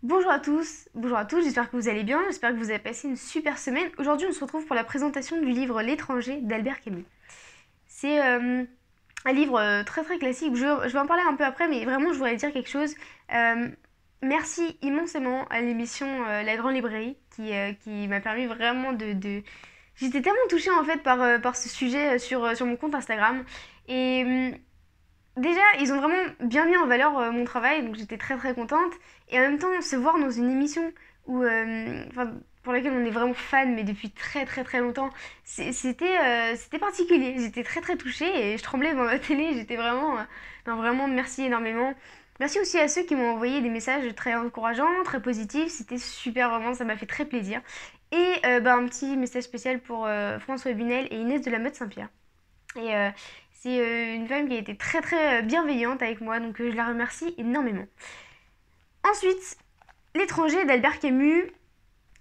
Bonjour à tous, j'espère que vous allez bien, j'espère que vous avez passé une super semaine. Aujourd'hui, on se retrouve pour la présentation du livre L'étranger d'Albert Camus. C'est un livre très très classique, je vais en parler un peu après, mais vraiment je voudrais dire quelque chose. Euh, Merci immensément à l'émission La Grande Librairie qui m'a permis vraiment J'étais tellement touchée en fait par ce sujet sur mon compte Instagram. Et déjà, ils ont vraiment bien mis en valeur mon travail, donc j'étais très très contente. Et en même temps, se voir dans une émission enfin, pour laquelle on est vraiment fan, mais depuis très très très longtemps, c'était particulier. J'étais très très touchée et je tremblais devant la télé. J'étais vraiment, non, vraiment merci énormément. Merci aussi à ceux qui m'ont envoyé des messages très encourageants, très positifs. C'était super, vraiment, ça m'a fait très plaisir. Et un petit message spécial pour François Bunel et Inès de la Motte Saint-Pierre. Et c'est une femme qui a été très très bienveillante avec moi, donc je la remercie énormément. Ensuite, L'étranger d'Albert Camus,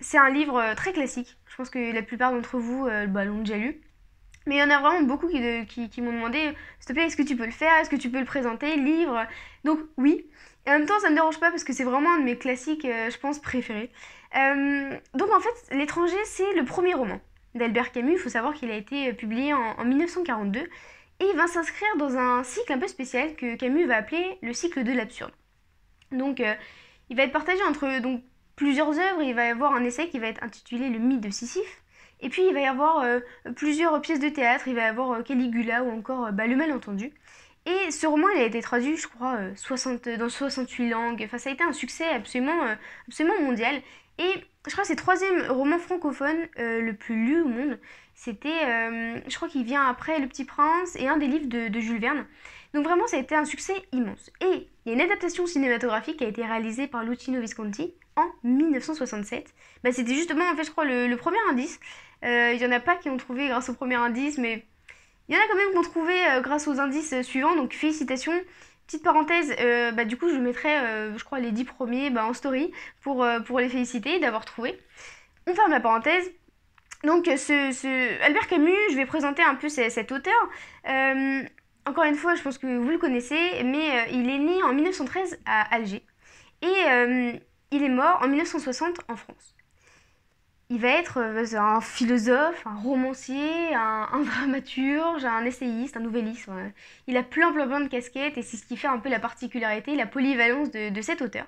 c'est un livre très classique. Je pense que la plupart d'entre vous l'ont déjà lu. Mais il y en a vraiment beaucoup qui m'ont demandé, s'il te plaît, est-ce que tu peux le faire? Est-ce que tu peux le présenter, livre? Donc oui. Et en même temps, ça me dérange pas parce que c'est vraiment un de mes classiques, je pense, préférés. Donc en fait, L'étranger, c'est le premier roman d'Albert Camus. Il faut savoir qu'il a été publié en 1942 et il va s'inscrire dans un cycle un peu spécial que Camus va appeler le cycle de l'absurde. Donc il va être partagé entre plusieurs œuvres. Il va y avoir un essai qui va être intitulé Le mythe de Sisyphe. Et puis il va y avoir plusieurs pièces de théâtre. Il va y avoir Caligula ou encore Le Malentendu. Et ce roman, il a été traduit, je crois, dans 68 langues. Enfin, ça a été un succès absolument mondial. Et je crois que c'est le troisième roman francophone le plus lu au monde. Je crois qu'il vient après Le Petit Prince et un des livres de Jules Verne. Donc vraiment, ça a été un succès immense. Et il y a une adaptation cinématographique qui a été réalisée par Luchino Visconti en 1967. C'était justement, en fait, je crois, le premier indice. Il y en a pas qui ont trouvé grâce au premier indice, mais il y en a quand même qui ont trouvé grâce aux indices suivants, donc félicitations. Petite parenthèse, du coup je mettrai, je crois, les 10 premiers en story pour les féliciter d'avoir trouvé. On ferme la parenthèse. Donc Albert Camus, je vais présenter un peu cet auteur. Euh, Encore une fois, je pense que vous le connaissez, mais il est né en 1913 à Alger et il est mort en 1960 en France. Il va être un philosophe, un romancier, un dramaturge, un essayiste, un nouvelliste. Ouais. Il a plein de casquettes et c'est ce qui fait un peu la particularité, la polyvalence de cet auteur.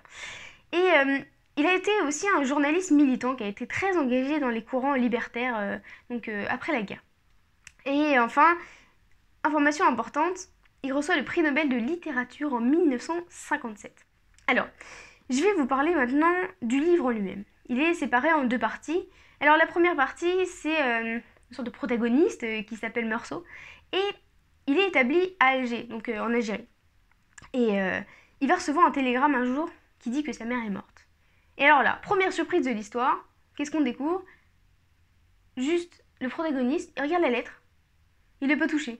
Et il a été aussi un journaliste militant qui a été très engagé dans les courants libertaires après la guerre. Et enfin, information importante, il reçoit le prix Nobel de littérature en 1957. Alors, je vais vous parler maintenant du livre en lui-même. Il est séparé en deux parties. Alors la première partie, c'est une sorte de protagoniste qui s'appelle Meursault. Et il est établi à Alger, donc en Algérie. Et il va recevoir un télégramme un jour qui dit que sa mère est morte. Et alors là, première surprise de l'histoire, qu'est-ce qu'on découvre? Juste, le protagoniste, il regarde la lettre, il n'est pas touché.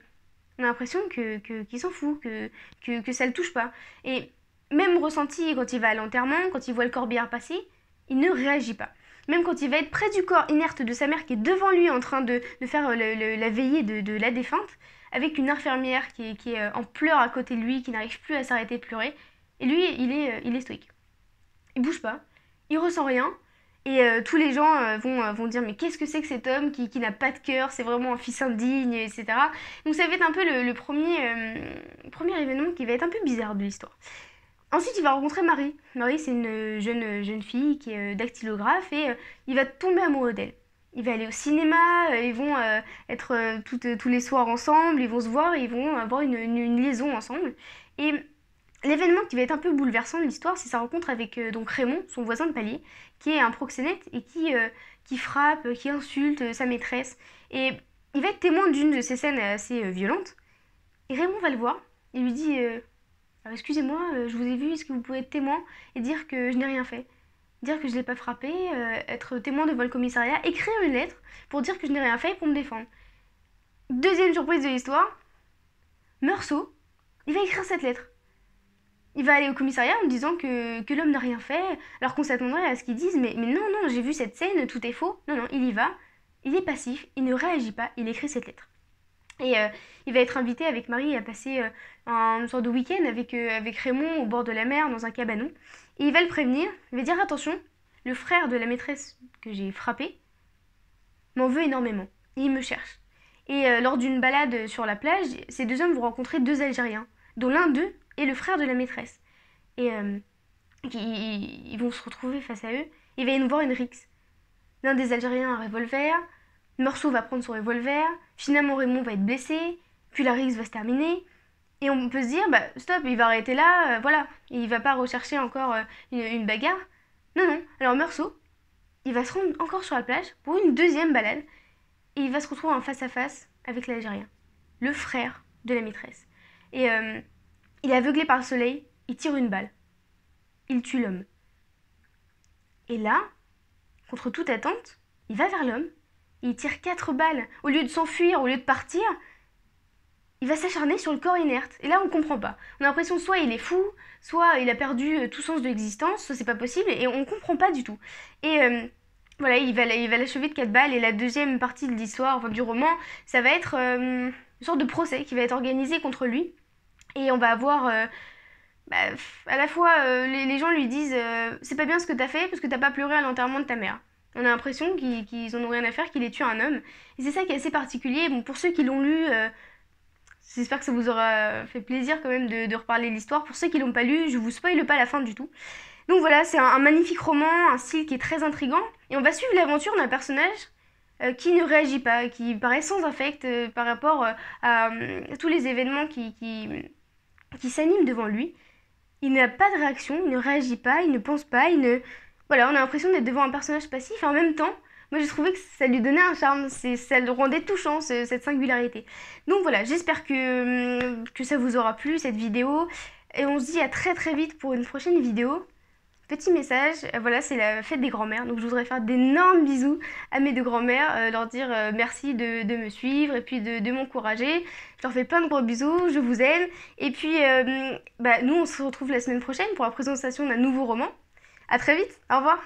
On a l'impression qu'il s'en fout, que ça le touche pas. Et même ressenti quand il va à l'enterrement, quand il voit le corbillard passer, il ne réagit pas. Même quand il va être près du corps inerte de sa mère qui est devant lui en train de faire la veillée de la défunte, avec une infirmière qui est en pleurs à côté de lui, qui n'arrive plus à s'arrêter de pleurer, et lui, il est stoïque. Il bouge pas, il ressent rien, et tous les gens vont dire mais qu'est-ce que c'est que cet homme qui n'a pas de cœur, c'est vraiment un fils indigne, etc. Donc ça va être un peu le premier événement qui va être un peu bizarre de l'histoire. Ensuite, il va rencontrer Marie. Marie, c'est une jeune fille qui est dactylographe et il va tomber amoureux d'elle. Il va aller au cinéma, ils vont être tous les soirs ensemble, ils vont se voir, et ils vont avoir une liaison ensemble. Et l'événement qui va être un peu bouleversant de l'histoire, c'est sa rencontre avec donc Raymond, son voisin de palier, qui est un proxénète et qui frappe, qui insulte sa maîtresse. Et il va être témoin d'une de ces scènes assez violentes. Et Raymond va le voir et lui dit alors, excusez-moi, je vous ai vu, est-ce que vous pouvez être témoin et dire que je n'ai rien fait? Dire que je ne l'ai pas frappé, être témoin devant le commissariat, écrire une lettre pour dire que je n'ai rien fait et pour me défendre. Deuxième surprise de l'histoire, Meursault, il va écrire cette lettre. Il va aller au commissariat en disant que l'homme n'a rien fait, alors qu'on s'attendrait à ce qu'ils disent mais non, non, j'ai vu cette scène, tout est faux. Non, non, il y va, il est passif, il ne réagit pas, il écrit cette lettre. Et il va être invité avec Marie à passer une sorte de week-end avec Raymond au bord de la mer dans un cabanon. Et il va le prévenir, il va dire attention, le frère de la maîtresse que j'ai frappé m'en veut énormément. Et il me cherche. Et lors d'une balade sur la plage, ces deux hommes vont rencontrer deux Algériens, dont l'un d'eux est le frère de la maîtresse. Et ils vont se retrouver face à eux. Il va y avoir une rixe. L'un des Algériens a un revolver, Meursault va prendre son revolver, finalement Raymond va être blessé, puis la rixe va se terminer. Et on peut se dire, bah stop, il va arrêter là, voilà. Et il va pas rechercher encore une bagarre. Non, non. Alors Meursault, il va se rendre encore sur la plage pour une deuxième balade. Et il va se retrouver en face à face avec l'Algérien, le frère de la maîtresse. Et il est aveuglé par le soleil, il tire une balle. Il tue l'homme. Et là, contre toute attente, il va vers l'homme, il tire 4 balles. Au lieu de s'enfuir, au lieu de partir, il va s'acharner sur le corps inerte. Et là, on ne comprend pas. On a l'impression soit il est fou, soit il a perdu tout sens de l'existence, soit c'est pas possible, et on ne comprend pas du tout. Et voilà, il va l'achever de 4 balles, et la deuxième partie de l'histoire, enfin, du roman, ça va être une sorte de procès qui va être organisé contre lui. Et on va avoir... à la fois, les gens lui disent c'est pas bien ce que t'as fait parce que t'as pas pleuré à l'enterrement de ta mère. On a l'impression qu'ils en ont rien à faire, qu'il ait tué un homme. Et c'est ça qui est assez particulier. Bon, pour ceux qui l'ont lu, j'espère que ça vous aura fait plaisir quand même de reparler l'histoire. Pour ceux qui l'ont pas lu, je vous spoile pas la fin du tout. Donc voilà, c'est un magnifique roman, un style qui est très intriguant. Et on va suivre l'aventure d'un personnage qui ne réagit pas, qui paraît sans affect par rapport à tous les événements qui s'animent devant lui. Il n'a pas de réaction, il ne réagit pas, il ne pense pas, Voilà, on a l'impression d'être devant un personnage passif, et en même temps, moi j'ai trouvé que ça lui donnait un charme, ça le rendait touchant, cette singularité. Donc voilà, j'espère que ça vous aura plu, cette vidéo, et on se dit à très très vite pour une prochaine vidéo. Petit message, voilà, c'est la fête des grands-mères, donc je voudrais faire d'énormes bisous à mes deux grands-mères, leur dire merci de me suivre et puis de m'encourager. Je leur fais plein de gros bisous, je vous aime. Et puis, nous, on se retrouve la semaine prochaine pour la présentation d'un nouveau roman. À très vite, au revoir.